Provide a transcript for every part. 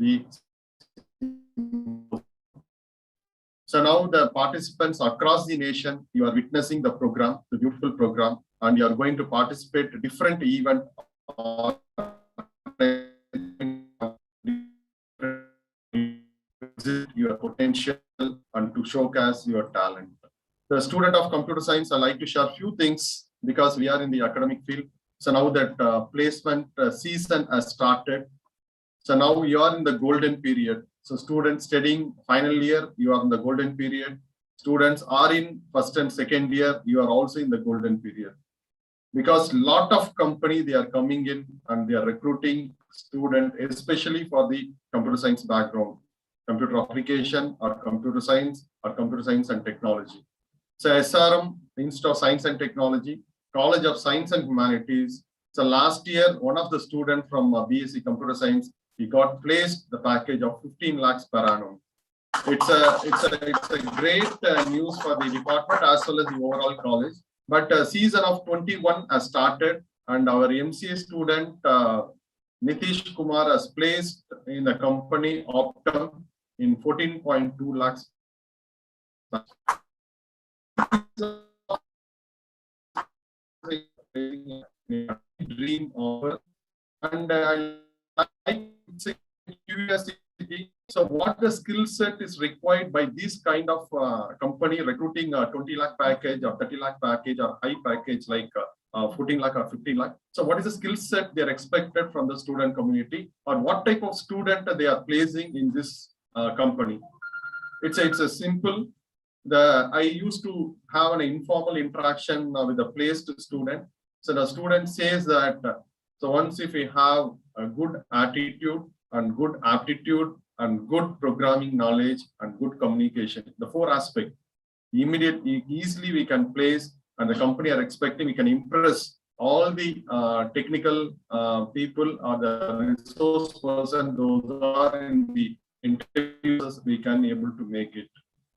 the So now the participants across the nation, you are witnessing the program, the beautiful program, and you are going to participate in different event or your potential and to showcase your talent. The student of computer science, I like to share a few things because we are in the academic field. So now that placement season has started. So now you are in the golden period. So students studying final year, you are in the golden period. Students are in first and second year, you are also in the golden period. Because a lot of company, they are coming in and they are recruiting students, especially for the computer science background, computer application or computer science and technology. So SRM, Institute of Science and Technology, College of Science and Humanities. So last year, one of the students from BSc Computer Science, he got placed the package of 15 lakhs per annum. It's a great news for the department as well as the overall college. But season of 21 has started, and our MCA student Nitish Kumar has placed in the company Optum in 14.2 lakhs. Dream over, and it's a curiosity. So what the skill set is required by this kind of company recruiting a 20 lakh package or 30 lakh package or high package like 14 lakh or 15 lakh. So what is the skill set they are expected from the student community, or what type of student they are placing in this company? It's a simple. I used to have an informal interaction with a placed student. So the student says that, so once if we have a good attitude and good aptitude and good programming knowledge and good communication, the 4 aspects, immediately, easily we can place, and the company are expecting we can impress all the technical people or the resource person, those are in the interviews, we can able to make it.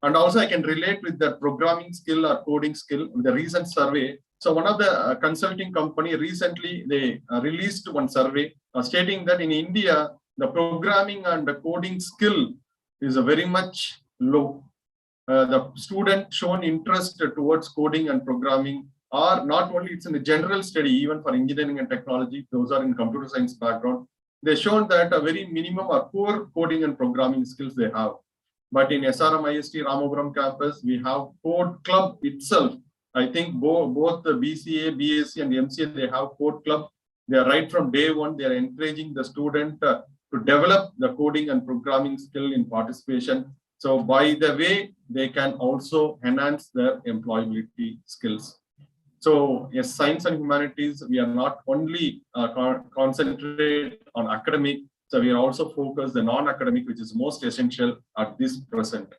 And also I can relate with the programming skill or coding skill with the recent survey. So one of the consulting company recently, they released one survey stating that in India, the programming and the coding skill is very much low. The student shown interest towards coding and programming are not only it's in the general study, even for engineering and technology, those are in computer science background. They shown that a very minimum or poor coding and programming skills they have. But in SRM IST Ramapuram campus, we have code club itself. I think both the BCA, BSc and MCA, they have code club. They are right from day one, they are encouraging the student to develop the coding and programming skill in participation. So by the way, they can also enhance their employability skills. So yes, science and humanities, we are not only concentrate on academic, so we are also focused the non-academic, which is most essential at this present.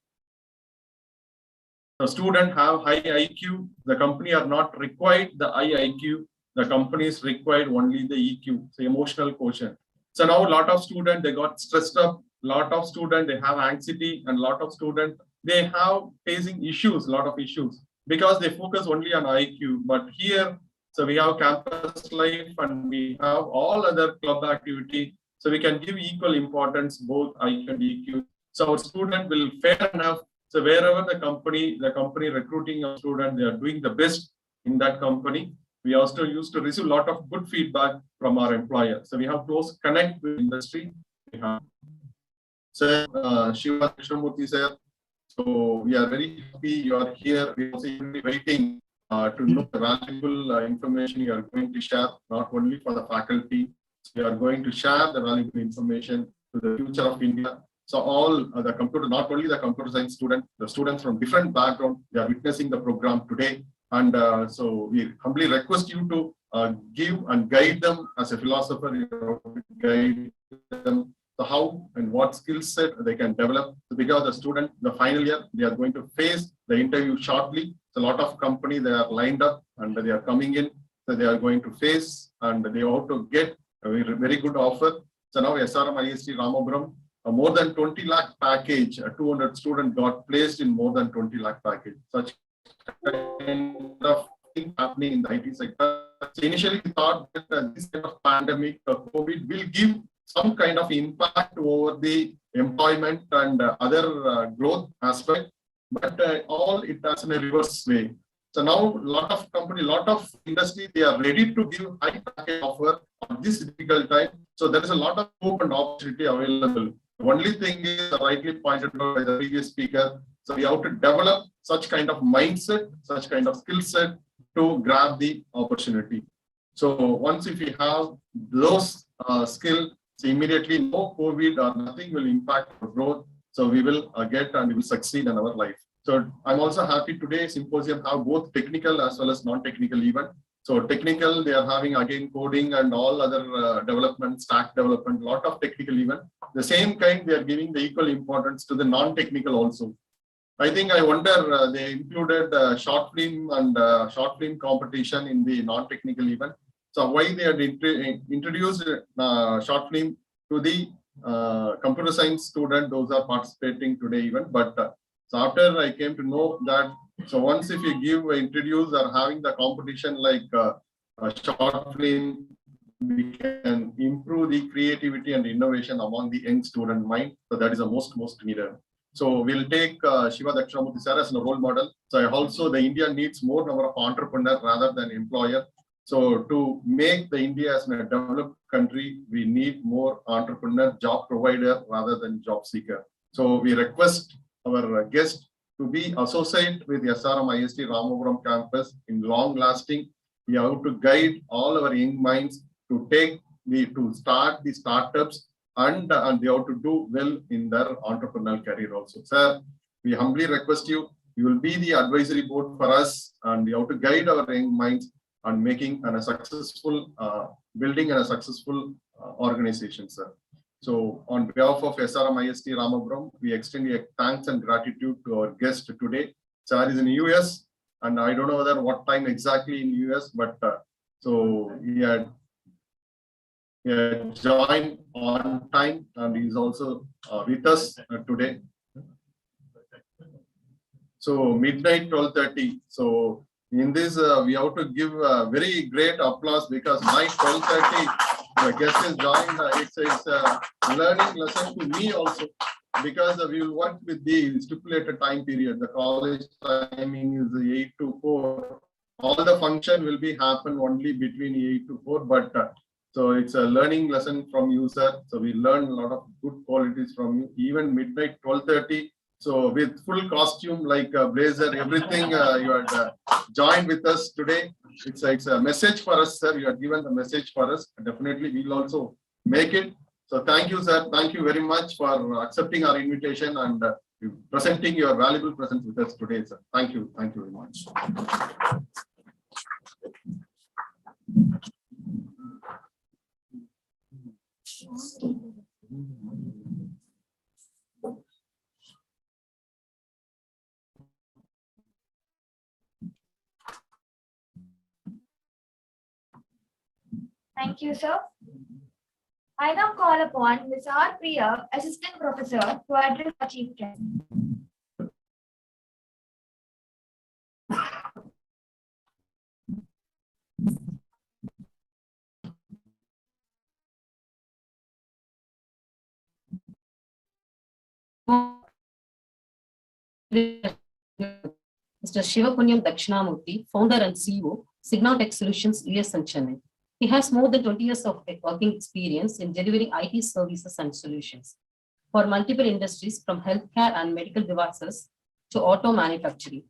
The student have high IQ. The company are not required the high IQ. The company is required only the EQ, so emotional quotient. So now a lot of students, they got stressed up. Lot of students, they have anxiety, and lot of students, they have facing issues, lot of issues, because they focus only on IQ. But here, so we have campus life and we have all other club activity. So we can give equal importance, both IQ and EQ. So our student will fair enough. So wherever the company recruiting a student, they are doing the best in that company. We also used to receive a lot of good feedback from our employer. So we have close connect with industry. We have Shiva Krishnamurthy sir. So we are very happy you are here. We are also waiting to know the valuable information you are going to share, not only for the faculty. You are going to share the valuable information to the future of India. So all the computer, not only the computer science student, the students from different backgrounds, they are witnessing the program today. And so we humbly request you to give and guide them as a philosopher, you know, guide them so how and what skill set they can develop. So because the student, the final year, they are going to face the interview shortly. So a lot of companies, they are lined up and they are coming in. So they are going to face and they have to get a very good offer. So now SRM IST Ramapuram, more than 20 lakh package, 200 students got placed in more than 20 lakh package. Such kind of thing happening in the IT sector. So initially we thought that this kind of pandemic, COVID will give some kind of impact over the employment and other growth aspect, but all it has in a reverse way. So now a lot of company, lot of industry, they are ready to give high package offer on this difficult time. So there is a lot of hope and opportunity available. The only thing is rightly pointed out by the previous speaker. So we have to develop such kind of mindset, such kind of skill set to grab the opportunity. So once if we have those skills, so immediately no COVID or nothing will impact our growth. So we will get and we will succeed in our life. So I'm also happy today Symposium have both technical as well as non-technical even. So technical, they are having again coding and all other development, stack development, lot of technical even. The same kind, they are giving the equal importance to the non-technical also. I think I wonder they included short film and short film competition in the non-technical event. So why they had introduced short film to the computer science student, those are participating today even. But so after I came to know that, so once if you introduce or having the competition like a short film, we can improve the creativity and innovation among the young student mind. So that is the most needed. So we'll take Shiva Dakshinamurthy sir as a role model. So also the India needs more number of entrepreneurs rather than employer. So to make the India as a developed country, we need more entrepreneur, job provider rather than job seeker. So we request our guest to be associated with SRM IST Ramapuram campus in long lasting. We have to guide all our young minds to start the startups and they have to do well in their entrepreneurial career also. Sir, we humbly request you, you will be the advisory board for us and we have to guide our young minds on making a successful, building a successful organization, sir. So on behalf of SRM IST Ramapuram, we extend a thanks and gratitude to our guest today. Sir is in the US and I don't know whether what time exactly in US, but so he had joined on time and he's also with us today. So midnight 12:30. So in this, we have to give a very great applause because my 12:30, the guest is joined. It's a learning lesson to me also because we will work with the stipulated time period. The college timing is 8 to 4. All the function will be happen only between 8 to 4. But so it's a learning lesson from you, sir. So we learn a lot of good qualities from you. Even midnight 12:30. So with full costume like blazer, everything you had joined with us today. It's a message for us, sir. You have given the message for us. Definitely, we'll also make it. So thank you, sir. Thank you very much for accepting our invitation and presenting your valuable presence with us today, sir. Thank you. Thank you very much. Thank you, sir. I now call upon Ms. R. Priya, Assistant Professor, to address our Chief Guest. Mr. Shivapunyam Dakshinamurthy, founder and CEO, Signatech Solutions, US and Chennai. He has more than 20 years of working experience in delivering IT services and solutions for multiple industries from healthcare and medical devices to auto manufacturing.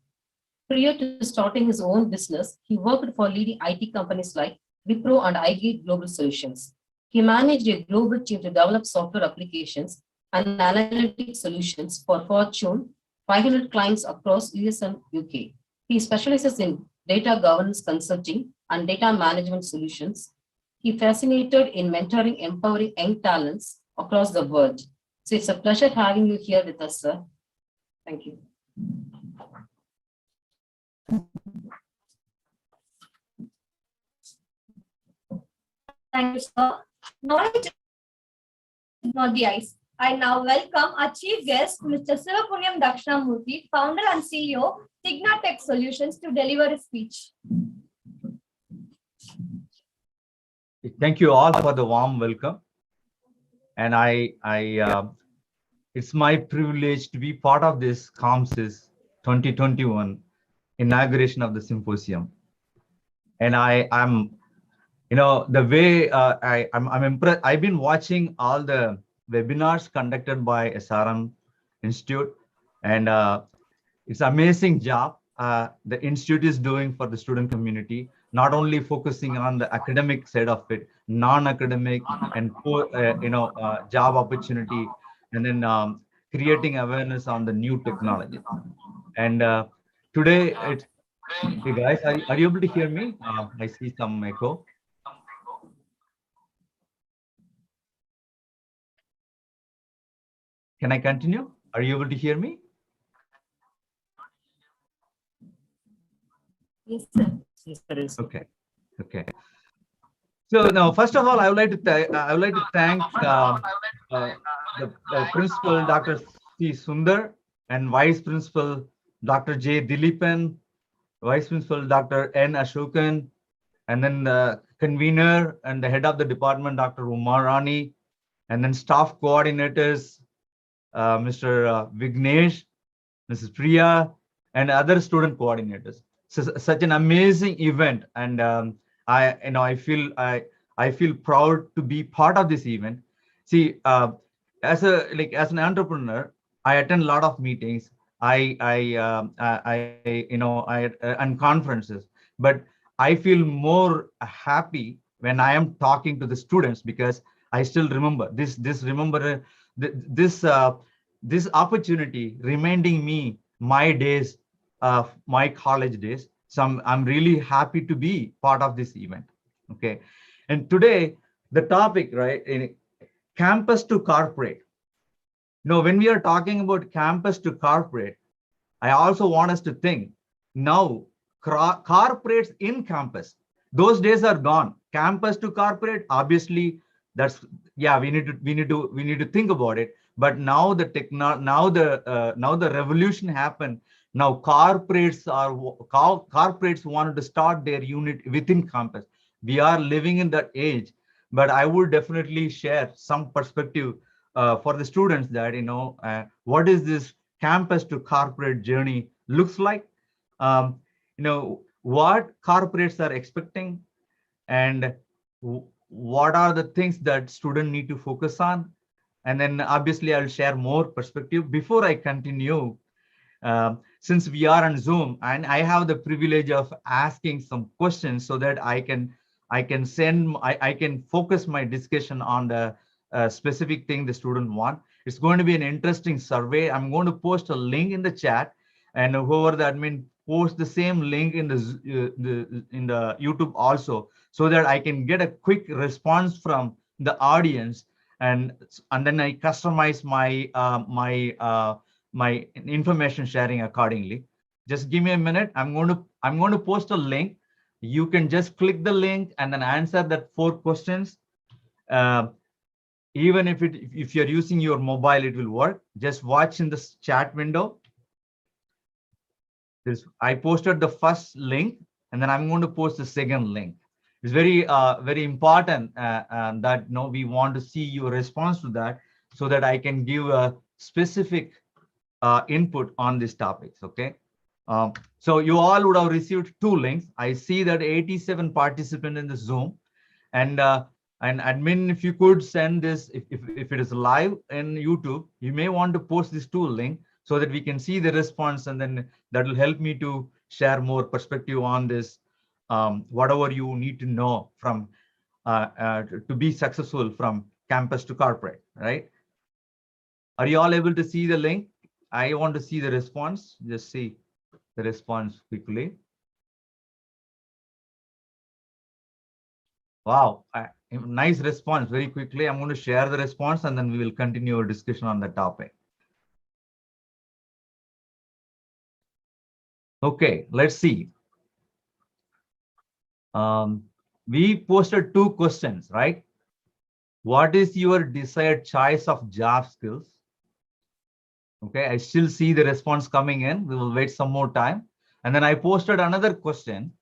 Prior to starting his own business, he worked for leading IT companies like Wipro and iGate Global Solutions. He managed a global team to develop software applications and analytic solutions for Fortune 500 clients across US and UK. He specializes in data governance consulting and data management solutions. He fascinated in mentoring, empowering young talents across the world. So it's a pleasure having you here with us, sir. Thank you. Thank you, sir. Knowledge is not the ice. I now welcome our chief guest, Mr. Shivapunyam Dakshinamurthy, founder and CEO, Signatech Solutions, to deliver a speech. Thank you all for the warm welcome. and it's my privilege to be part of this COMSCI 2021 inauguration of the symposium. And I'm, the way I'm impressed. I've been watching all the webinars conducted by SRM Institute, and it's amazing job the institute is doing for the student community, not only focusing on the academic side of it, non-academic and job opportunity, and then creating awareness on the new technology. And today, hey guys, are you able to hear me? I see some echo. Can I continue? Are you able to hear me? Yes, sir. Yes, there is. Okay. Okay. So now, first of all, I would like to thank the principal, Dr. C. Sundar, and Vice Principal, Dr. J. Dileepan, Vice Principal, Dr. N. Ashokan, and then the convener and the head of the department, Dr. Umar Rani, and then staff coordinators, Mr. Vignesh, Mrs. Priya, and other student coordinators. So, such an amazing event, and I feel proud to be part of this event. See, as an entrepreneur, I attend a lot of meetings. And conferences, but I feel more happy when I am talking to the students, because I still remember this opportunity reminding me my days, my college days. So I'm really happy to be part of this event. Okay. And today, the topic, right, in campus to corporate. When we are talking about campus to corporate, I also want us to think now corporates in campus. Those days are gone. Campus to corporate, obviously, we need to think about it. But now now the revolution happened. Now corporates wanted to start their unit within campus. We are living in that age, but I would definitely share some perspective for the students that what is this campus to corporate journey looks like, what corporates are expecting, and what are the things that students need to focus on. And then obviously I'll share more perspective. Before I continue, since we are on Zoom, and I have the privilege of asking some questions so that I can focus my discussion on the specific thing the student want. It's going to be an interesting survey. I'm going to post a link in the chat, and whoever the admin post the same link in the YouTube also, so that I can get a quick response from the audience, and then I customize my information sharing accordingly. Just give me a minute. I'm going to post a link. You can just click the link and then answer that 4 questions. Even if you're using your mobile, it will work. Just watch in the chat window. I posted the first link, and then I'm going to post the second link. It's very important that we want to see your response to that, so that I can give a specific input on these topics. Okay. So you all would have received 2 links. I see that 87 participants in the Zoom, and admin, if you could send this, if it is live in YouTube, you may want to post this 2 link so that we can see the response, and then that will help me to share more perspective on this, whatever you need to know from to be successful from campus to corporate, right? Are you all able to see the link? I want to see the response. Just see the response quickly. Wow, nice response very quickly. I'm going to share the response, and then we will continue our discussion on the topic. Okay, let's see. We posted 2 questions, right? What is your desired choice of job skills? Okay, I still see the response coming in. We will wait some more time. And then I posted another question.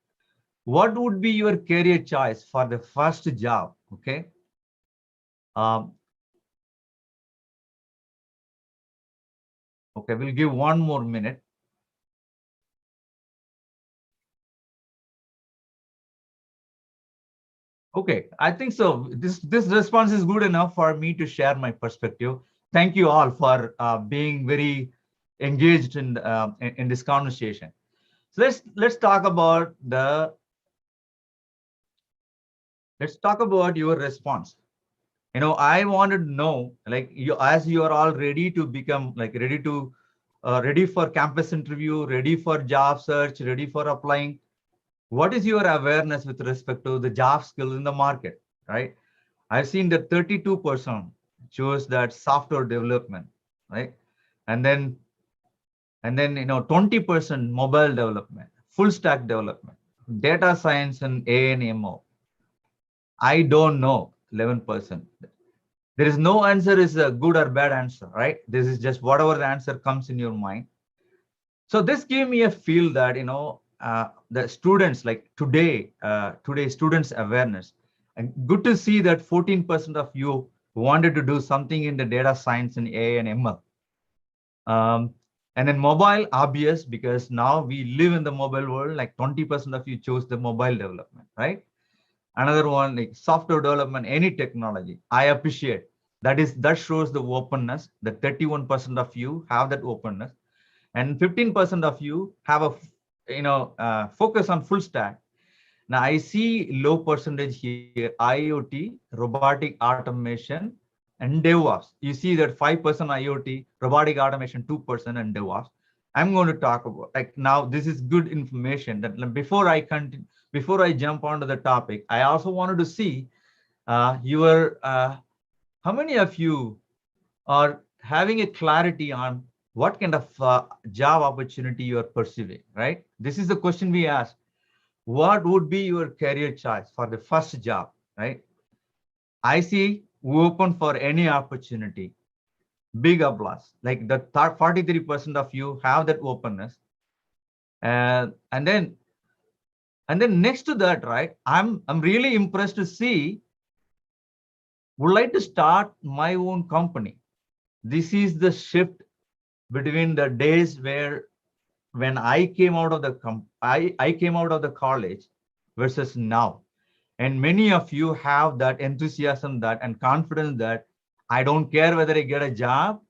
What would be your career choice for the first job? Okay. Okay, we'll give 1 more minute. Okay, I think so. This response is good enough for me to share my perspective. Thank you all for being very engaged in this conversation. So let's talk about your response. I wanted to know, like, you, as you are all ready to become, like, ready for campus interview, ready for job search, ready for applying. What is your awareness with respect to the job skills in the market, right? I've seen that 32% chose that software development, right? And then 20% mobile development, full stack development, data science and ANMO. I don't know, 11%. There is no answer is a good or bad answer, right? This is just whatever the answer comes in your mind. So this gave me a feel that, the students, like today students awareness, and good to see that 14% of you wanted to do something in the data science and AI and ML. And then mobile, obvious, because now we live in the mobile world, like 20% of you chose the mobile development, right? Another one, like software development, any technology. I appreciate that shows the openness. That 31% of you have that openness, and 15% of you have a focus on full stack. Now I see low percentage here: IoT, robotic automation, and DevOps. You see that 5% IoT, robotic automation 2%, and DevOps. I'm going to talk about, like, now this is good information that before I continue, before I jump onto the topic, I also wanted to see how many of you are having a clarity on what kind of job opportunity you are pursuing, right? This is the question we ask. What would be your career choice for the first job, right? I see open for any opportunity. Big applause. Like the 43% of you have that openness. And then next to that, right? I'm really impressed to see, would like to start my own company. This is the shift between the days when I came out of I came out of the college versus now. And many of you have that enthusiasm, that and confidence that I don't care whether I get a job,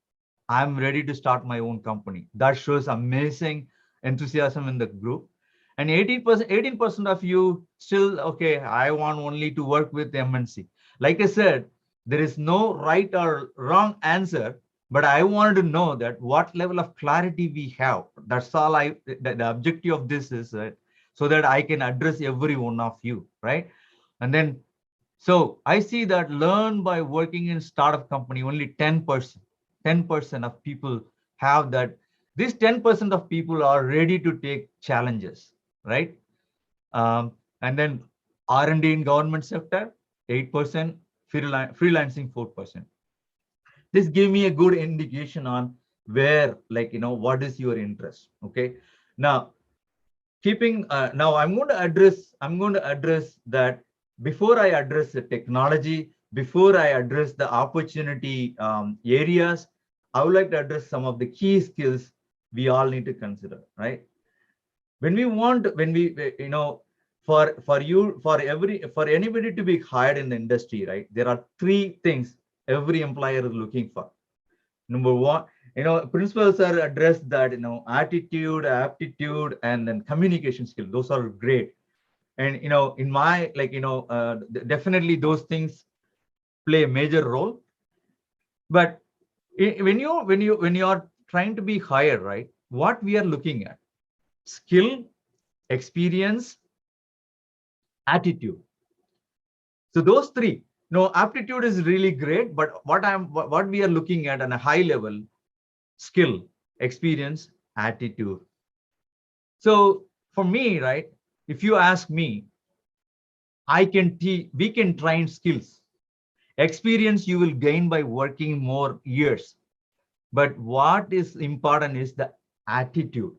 I'm ready to start my own company. That shows amazing enthusiasm in the group. And 18% of you still, okay, I want only to work with MNC. Like I said, there is no right or wrong answer, but I wanted to know that what level of clarity we have. That's all the objective of this is so that I can address every one of you, right? And then, so I see that learn by working in startup company, only 10% of people have that. This 10% of people are ready to take challenges, right? And then R&D in government sector, 8%, freelancing 4%. This gave me a good indication on where, like, what is your interest. Okay. Now, now I'm going to address that. Before I address the technology, before I address the opportunity areas, I would like to address some of the key skills we all need to consider, right? When we for anybody to be hired in the industry, right? There are three things every employer is looking for. Number one, principals are addressed that, attitude, aptitude, and then communication skill. Those are great. And, in my, like, definitely those things play a major role. But when you are trying to be hired, right? What we are looking at: skill, experience, attitude. So those three. No, aptitude is really great, but what we are looking at on a high level: skill, experience, attitude. So for me, right, if you ask me, we can train skills. Experience you will gain by working more years. But what is important is the attitude.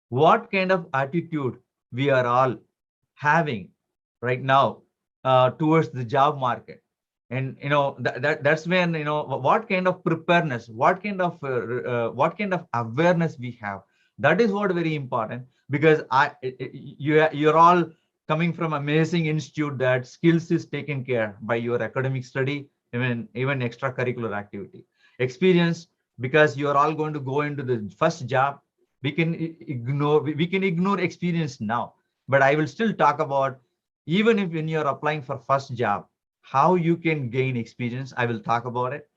What kind of attitude we are all having right now towards the job market. And that's when what kind of preparedness, what kind of awareness we have. That is what very important, because you're all coming from amazing institute that skills is taken care by your academic study, even extracurricular activity experience, because you're all going to go into the first job. We can ignore experience now, but I will still talk about, even if when you're applying for first job, how you can gain experience. I will talk about it.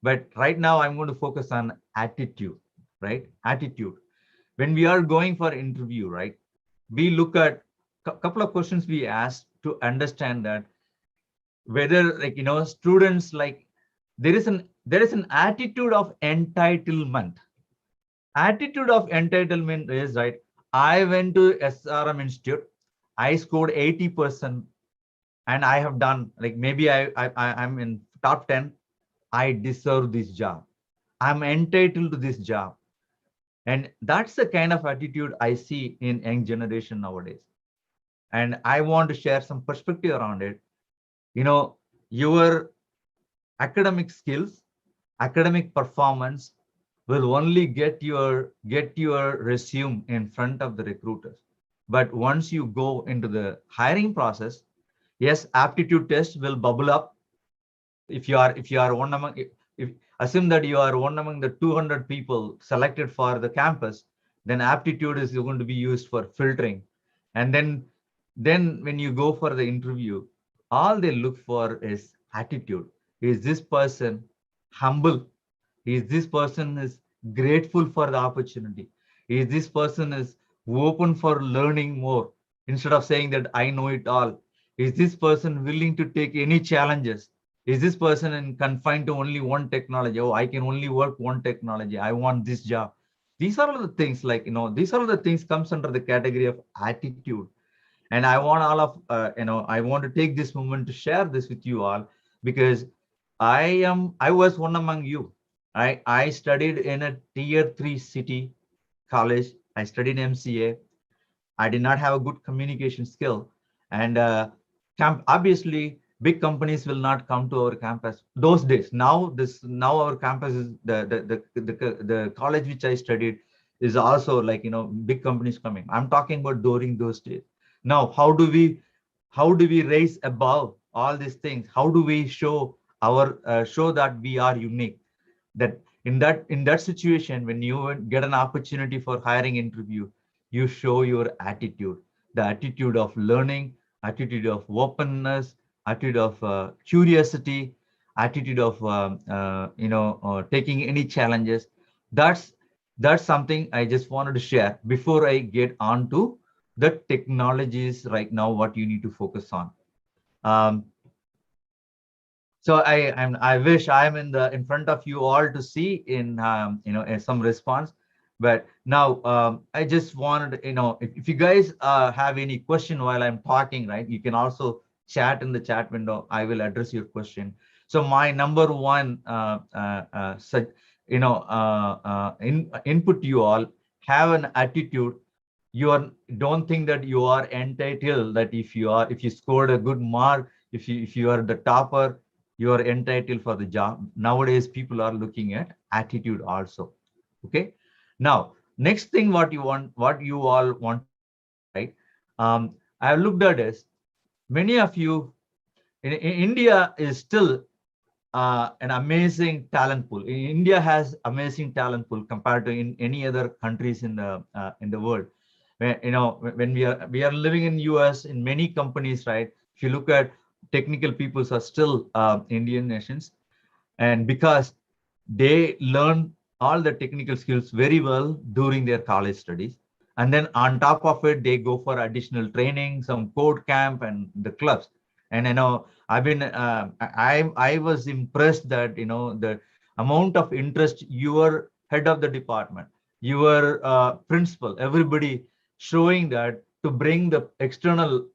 But right now, I'm going to focus on attitude, right? Attitude. When we are going for interview, right? We look at a couple of questions we ask to understand that whether, students, like, there is an attitude of entitlement. Attitude of entitlement is, right, I went to SRM Institute, I scored 80%, and I have done, like, maybe I'm in top 10. I deserve this job. I'm entitled to this job. And that's the kind of attitude I see in young generation nowadays. And I want to share some perspective around it. Your academic skills, academic performance will only get your resume in front of the recruiters. But once you go into the hiring process, yes, aptitude test will bubble up. If you are one among, if assume that you are one among the 200 people selected for the campus, then aptitude is going to be used for filtering. And then when you go for the interview, all they look for is attitude. Is this person humble? Is this person is grateful for the opportunity? Is this person is open for learning more, instead of saying that I know it all? Is this person willing to take any challenges? Is this person confined to only one technology? Oh, I can only work one technology. I want this job. These are all the things, these are all the things comes under the category of attitude. And I want all of, I want to take this moment to share this with you all, because I was one among you. I studied in a tier 3 city college. I studied MCA. I did not have a good communication skill. And obviously, big companies will not come to our campus those days. Now our campus is the college which I studied is also, like, big companies coming. I'm talking about during those days. Now, how do we raise above all these things? How do we show that we are unique? That in that situation, when you get an opportunity for hiring interview, you show your attitude, the attitude of learning, attitude of openness, attitude of curiosity, attitude of taking any challenges. That's something I just wanted to share before I get on to the technologies right now, what you need to focus on. So I wish I'm in front of you all to see in some response. But now I just wanted, if you guys have any question while I'm talking, right, you can also chat in the chat window. I will address your question. So my number one input to you all: have an attitude. Don't think that you are entitled, that if you scored a good mark, if you are the topper, you are entitled for the job. Nowadays, people are looking at attitude also. Okay. Now, next thing, what you all want, right? I've looked at is, many of you in India is still an amazing talent pool. India has amazing talent pool compared to in any other countries in the world. When we are living in US, in many companies, right? If you look at, technical peoples are still Indian nations, and because they learn all the technical skills very well during their college studies, and then on top of it, they go for additional training, some code camp, and the clubs. And I've been I was impressed that the amount of interest your head of the department, your principal, everybody showing that to bring the external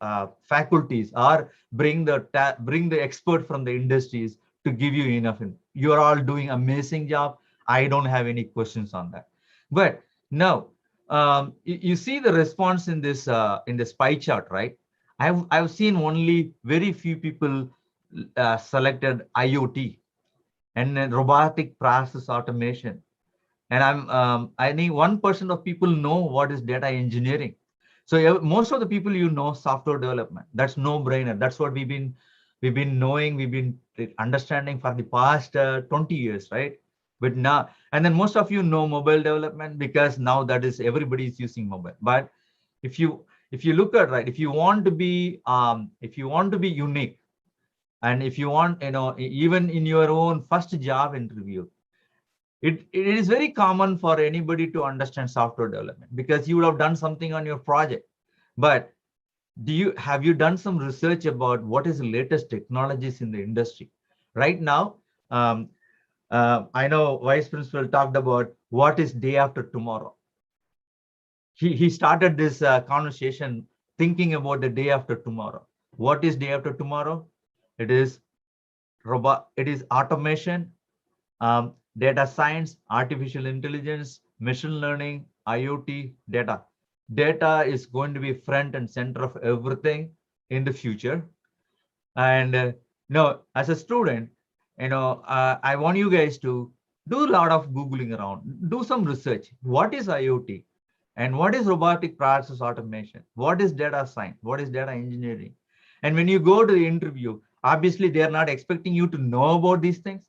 faculties, or bring the expert from the industries to give you enough. You are all doing amazing job. I don't have any questions on that. But now you see the response in this pie chart, right? I've seen only very few people selected IoT and then robotic process automation. And I think 1% of people know what is data engineering. So most of the people, software development. That's no brainer. That's what we've been knowing, we've been understanding for the past 20 years, right? But now, and then most of you know mobile development, because now that is everybody is using mobile. But if you look at, right, if you want to be unique, and if you want, even in your own first job interview, it is very common for anybody to understand software development, because you would have done something on your project. But have you done some research about what is the latest technologies in the industry right now? um, I know vice principal talked about what is day after tomorrow. He started this conversation thinking about the day after tomorrow. What is day after tomorrow? It is automation, data science, artificial intelligence, machine learning, IoT, data. Data is going to be front and center of everything in the future. And as a student, I want you guys to do a lot of Googling around, do some research. What is IoT? And what is robotic process automation? What is data science? What is data engineering? And when you go to the interview, obviously they are not expecting you to know about these things.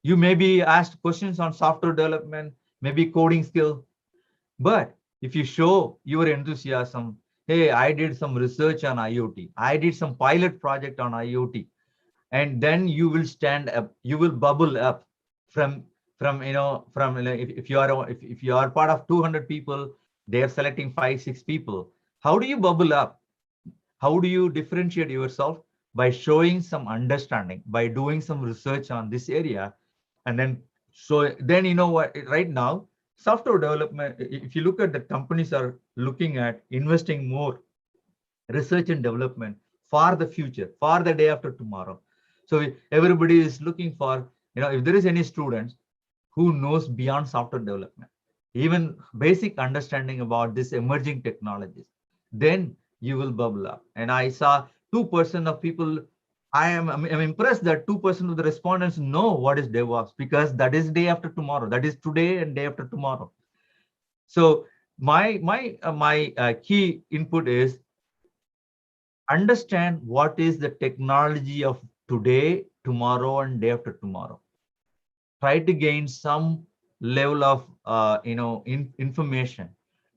You may be asked questions on software development, maybe coding skill. But if you show your enthusiasm, hey, I did some research on IoT, I did some pilot project on IoT, and then you will stand up, you will bubble up from if you are part of 200 people, they are selecting 5-6 people. How do you bubble up? How do you differentiate yourself? By showing some understanding, by doing some research on this area. And then you know what, right now software development, if you look at the companies are looking at investing more research and development for the future, for the day after tomorrow. So everybody is looking for, if there is any students who knows beyond software development, even basic understanding about this emerging technologies, then you will bubble up. And I saw 2% of people, I'm impressed that 2% of the respondents know what is DevOps, because that is day after tomorrow. That is today and day after tomorrow. So my key input is understand what is the technology of today, tomorrow, and day after tomorrow. Try to gain some level of information.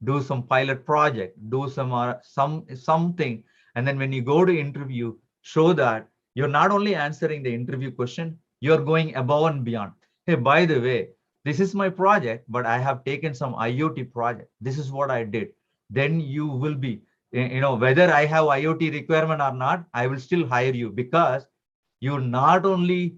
Do some pilot project. Do something, and then when you go to interview, show that you're not only answering the interview question, you're going above and beyond. Hey, by the way, this is my project, but I have taken some IoT project. This is what I did. Then you will be, whether I have IoT requirement or not, I will still hire you, because you're not only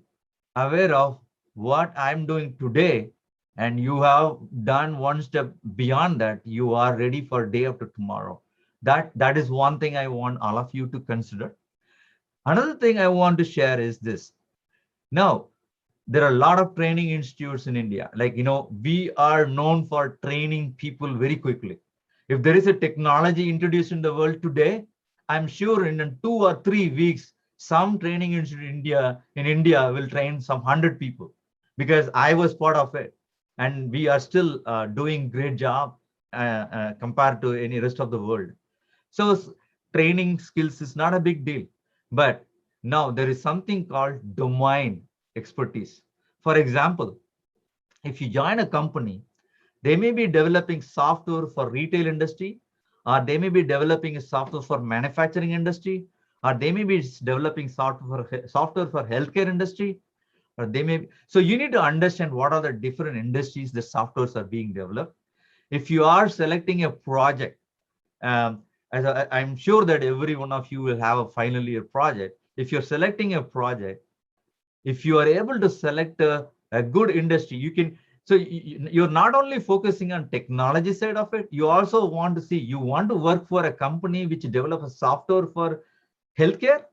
aware of what I'm doing today, and you have done one step beyond that, you are ready for day after tomorrow. That is one thing I want all of you to consider. Another thing I want to share is this. Now, there are a lot of training institutes in India. Like, we are known for training people very quickly. If there is a technology introduced in the world today, I'm sure in 2 or 3 weeks, some training institute in India will train some 100 people, because I was part of it. And we are still doing great job compared to any rest of the world. So training skills is not a big deal. But now there is something called domain expertise. For example, if you join a company, they may be developing software for retail industry, or they may be developing a software for manufacturing industry, or they may be developing software for healthcare industry, or they may be. So you need to understand what are the different industries the softwares are being developed. If you are selecting a project, I'm sure that every one of you will have a final year project. If you're selecting a project, if you are able to select a good industry, you can. So you're not only focusing on technology side of it, you also want to see, you want to work for a company which develops a software for healthcare.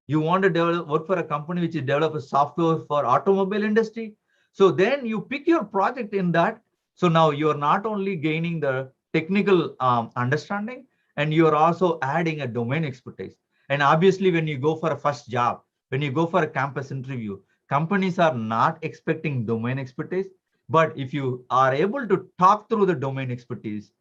You want to work for a company which develops a software for automobile industry. So then you pick your project in that. So now you're not only gaining the technical understanding, and you're also adding a domain expertise. And obviously, when you go for a first job, when you go for a campus interview, companies are not expecting domain expertise. But if you are able to talk through the domain expertise,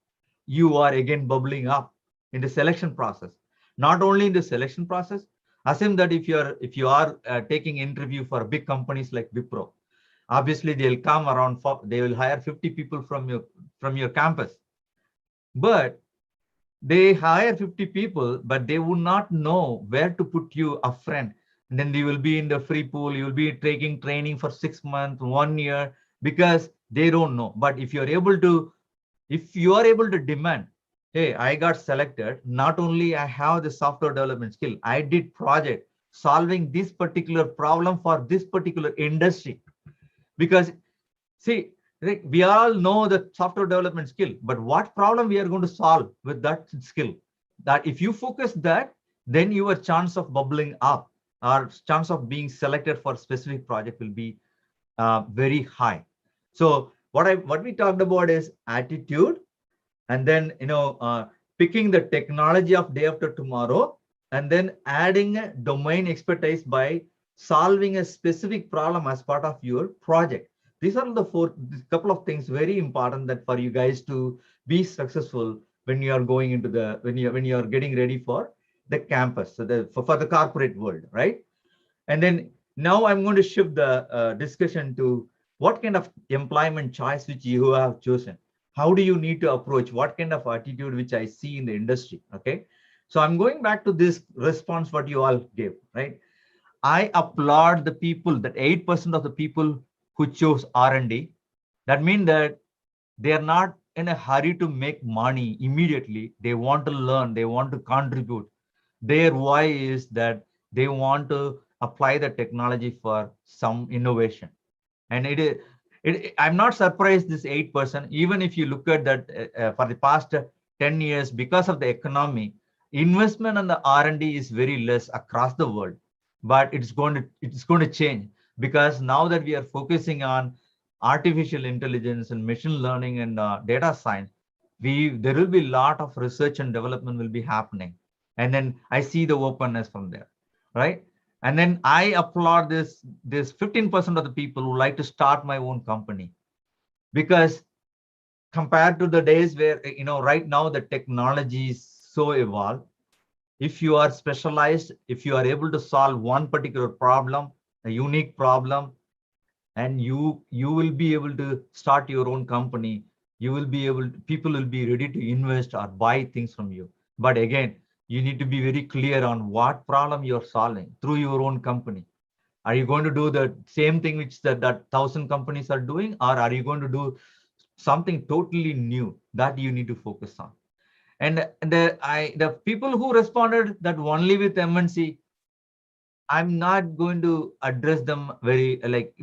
you are again bubbling up in the selection process. Not only in the selection process, assume that if you are taking interview for big companies like Wipro, obviously they'll come around, they will hire 50 people from your campus. But they hire 50 people, but they would not know where to put you upfront. And then you will be in the free pool, you will be taking training for 6 months, 1 year, because they don't know. But if you are able to demand, hey, I got selected, not only I have the software development skill, I did project solving this particular problem for this particular industry. Because see, we all know the software development skill, but what problem we are going to solve with that skill? That if you focus that, then your chance of bubbling up or chance of being selected for a specific project will be very high. So what we talked about is attitude, and then picking the technology of day after tomorrow, and then adding a domain expertise by solving a specific problem as part of your project. These are the couple of things very important that for you guys to be successful when you are going into the when you are getting ready for the campus, so for the corporate world, right? And then now I'm going to shift the discussion to what kind of employment choice which you have chosen. How do you need to approach? What kind of attitude which I see in the industry? Okay, so I'm going back to this response what you all gave, right? I applaud the people, that 8% of the people who chose R&D. That means that they are not in a hurry to make money immediately. They want to learn, they want to contribute. Their why is that they want to apply the technology for some innovation. And I'm not surprised this 8%, even if you look at that for the past 10 years, because of the economy, investment on the R&D is very less across the world. But it's going to change, because now that we are focusing on artificial intelligence and machine learning and data science, there will be a lot of research and development will be happening. And then I see the openness from there, right? And then I applaud this 15% of the people who like to start my own company, because compared to the days where right now the technology is so evolved, if you are specialized, if you are able to solve one particular problem, a unique problem, and you will be able to start your own company, people will be ready to invest or buy things from you. But again, you need to be very clear on what problem you're solving through your own company. Are you going to do the same thing which that 1,000 companies are doing, or are you going to do something totally new? That you need to focus on. And the people who responded that only with MNC, I'm not going to address them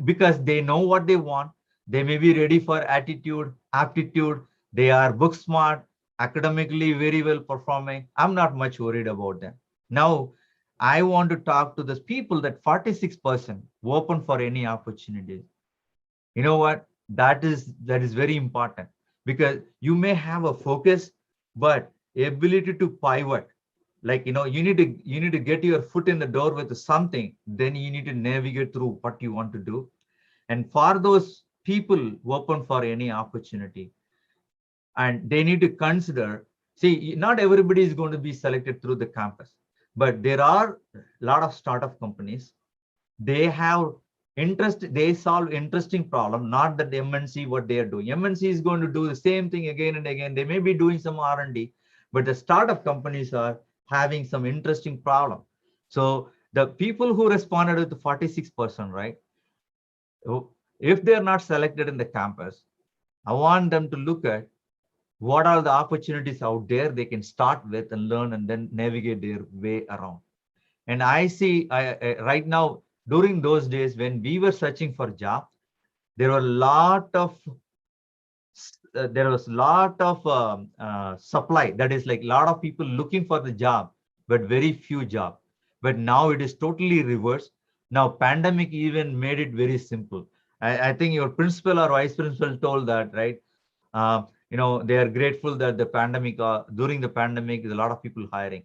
because they know what they want. They may be ready for attitude, aptitude. They are book smart, academically very well performing. I'm not much worried about them. Now, I want to talk to those people that 46% open for any opportunities. You know what? That is very important, because you may have a focus, but ability to pivot. You need to get your foot in the door with something, then you need to navigate through what you want to do. And for those people open for any opportunity, and they need to consider, see, not everybody is going to be selected through the campus, but there are a lot of startup companies. They have interest, they solve interesting problem, not that MNC what they are doing. MNC is going to do the same thing again and again. They may be doing some R&D, but the startup companies are having some interesting problem. So the people who responded with the 46%, right? If they're not selected in the campus, I want them to look at what are the opportunities out there they can start with and learn, and then navigate their way around. And I see right now, during those days when we were searching for jobs, there were a lot of supply. That is like a lot of people looking for the job, but very few jobs. But now it is totally reversed. Now pandemic even made it very simple. I think your principal or vice principal told that, right? They are grateful that the pandemic, during the pandemic, there's a lot of people hiring.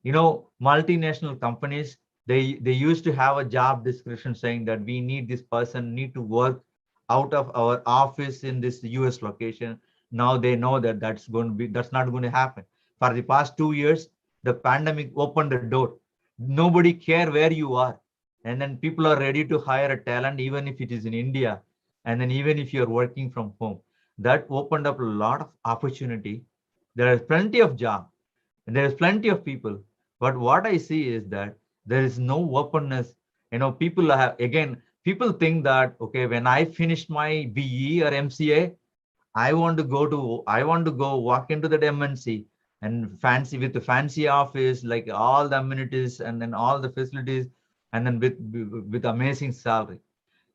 Multinational companies, they used to have a job description saying that we need this person need to work out of our office in this US location. Now they know that that's not going to happen. For the past 2 years, the pandemic opened the door. Nobody care where you are, and then people are ready to hire a talent even if it is in India, and then even if you're working from home. That opened up a lot of opportunity. There is plenty of job and there is plenty of people, but what I see is that there is no openness. People have, again, people think that, okay, when I finish my BE or MCA, I want to go walk into the MNC and fancy with the fancy office, like all the amenities and then all the facilities, and then with amazing salary.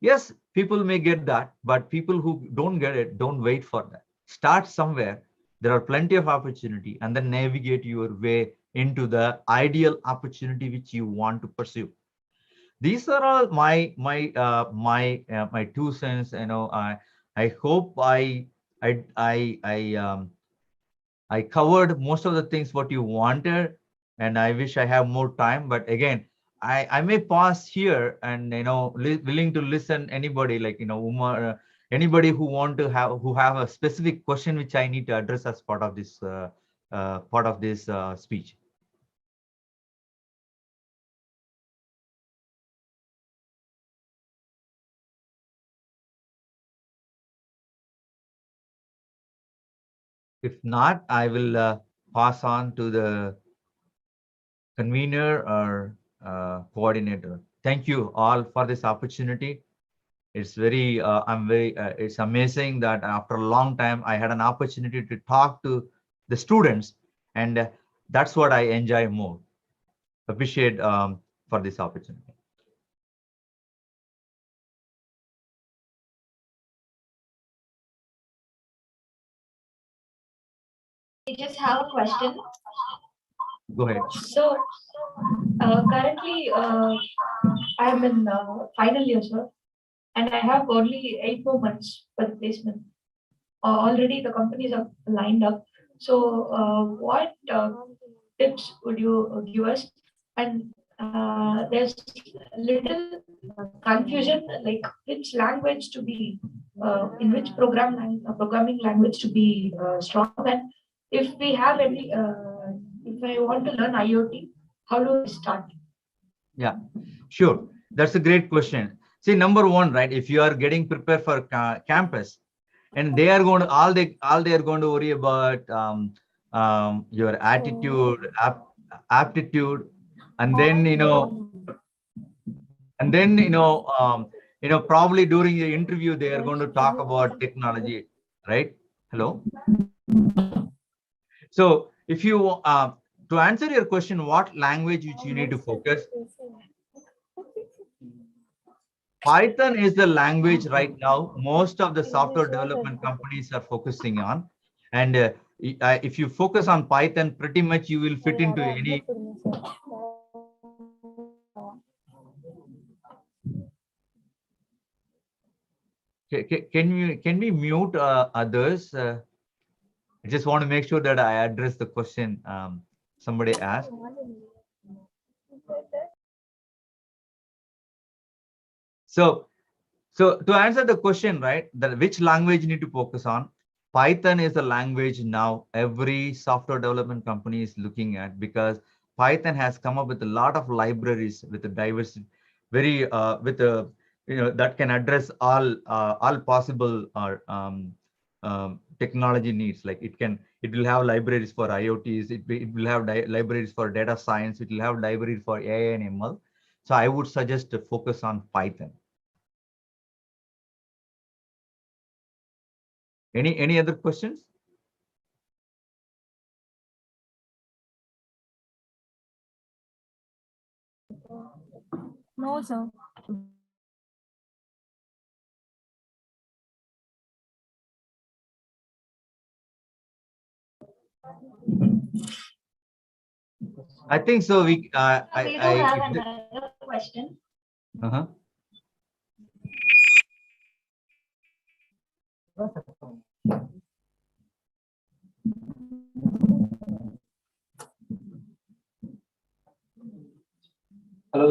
Yes, people may get that, but people who don't get it, don't wait for that. Start somewhere. There are plenty of opportunity, and then navigate your way into the ideal opportunity which you want to pursue. These are all my 2 cents. I hope I covered most of the things what you wanted, and I wish I have more time. But again, I may pause here and willing to listen anybody like Umar, anybody who have a specific question which I need to address as part of this speech. If not, I will pass on to the convener or coordinator. Thank you all for this opportunity. It's it's amazing that after a long time, I had an opportunity to talk to the students, and that's what I enjoy more. Appreciate for this opportunity. I just have a question. Go ahead. So, currently, I'm in final year, sir, and I have only 8 more months for the placement. Already the companies are lined up. So, what tips would you give us? And there's little confusion, like which language to be, in which programming language to be strong. And if we have any, if I want to learn IoT, how do I start? Yeah, sure. That's a great question. See, number one, right? If you are getting prepared for campus, and they are going to all they are going to worry about your attitude, aptitude, and then probably during the interview they are going to talk about technology, right? Hello. So if you to answer your question, what language which you need to focus, Python is the language right now most of the software development companies are focusing on. And if you focus on Python, pretty much you will fit into any. Can we mute others? I just want to make sure that I address the question somebody asked. So to answer the question, right, that which language you need to focus on, Python is the language now every software development company is looking at, because Python has come up with a lot of libraries with a diverse, very with a that can address all possible technology needs. Like it will have libraries for IoTs, it will have libraries for data science, it will have libraries for AI and ML. So I would suggest to focus on Python. Any other questions? No, sir. I think so. We do have another question. Uh-huh. Hello,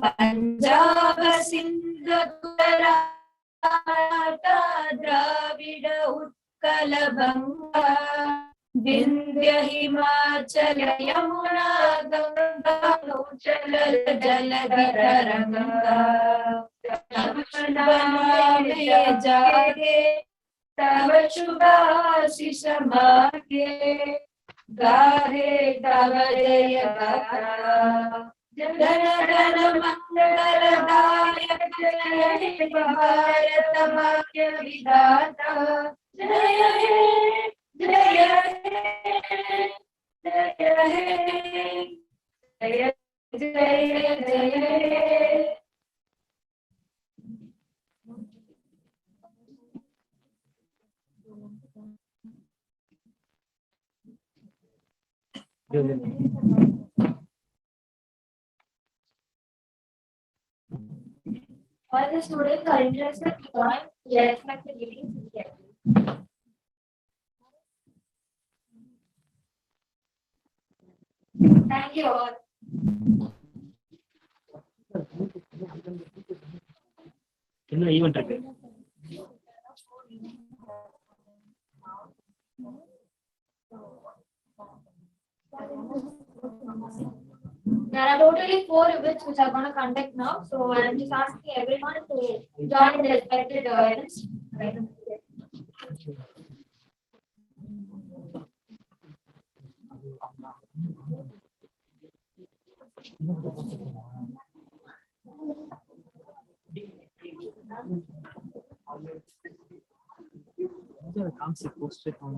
Punjab Sindh Gujarat Dravid Utkal बंगा विंध्य हिमाचल यमुना गंगा उच्चल जलधि तरंगा बनावे जागे तव शुभ आशीष मागे गाहे तव जय गाथा जन गण मंगलदायक जय हे भारत भाग्य विधाता जय हे जय हे जय हे जय जय जय All the students are interested to join the respective meetings immediately. Thank you all. என்ன ஈவென்ட் இருக்கு? There are totally 4 events which are going to conduct now. So I'm just asking everyone to join in the respective events. COMSCI posted on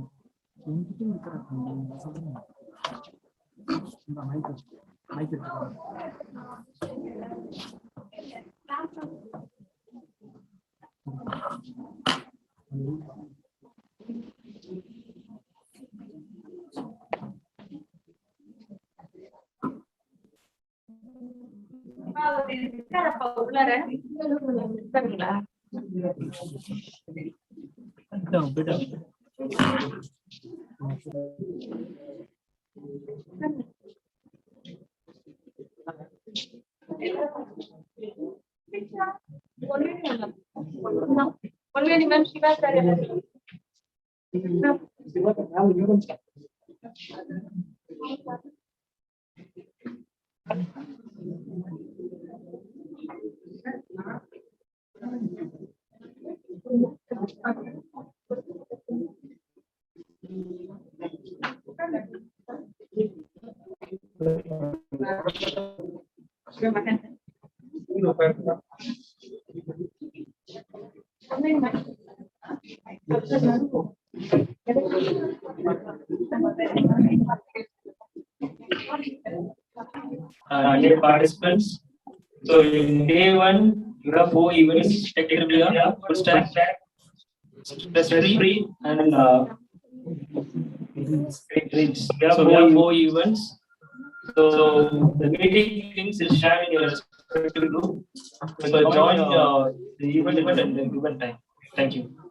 Dear participants, so in day 1, you have 4 events, technically, full stack, stress free, and we have 4 events. So the meeting links is shared in your respective group. So join the event and the event time. Thank you.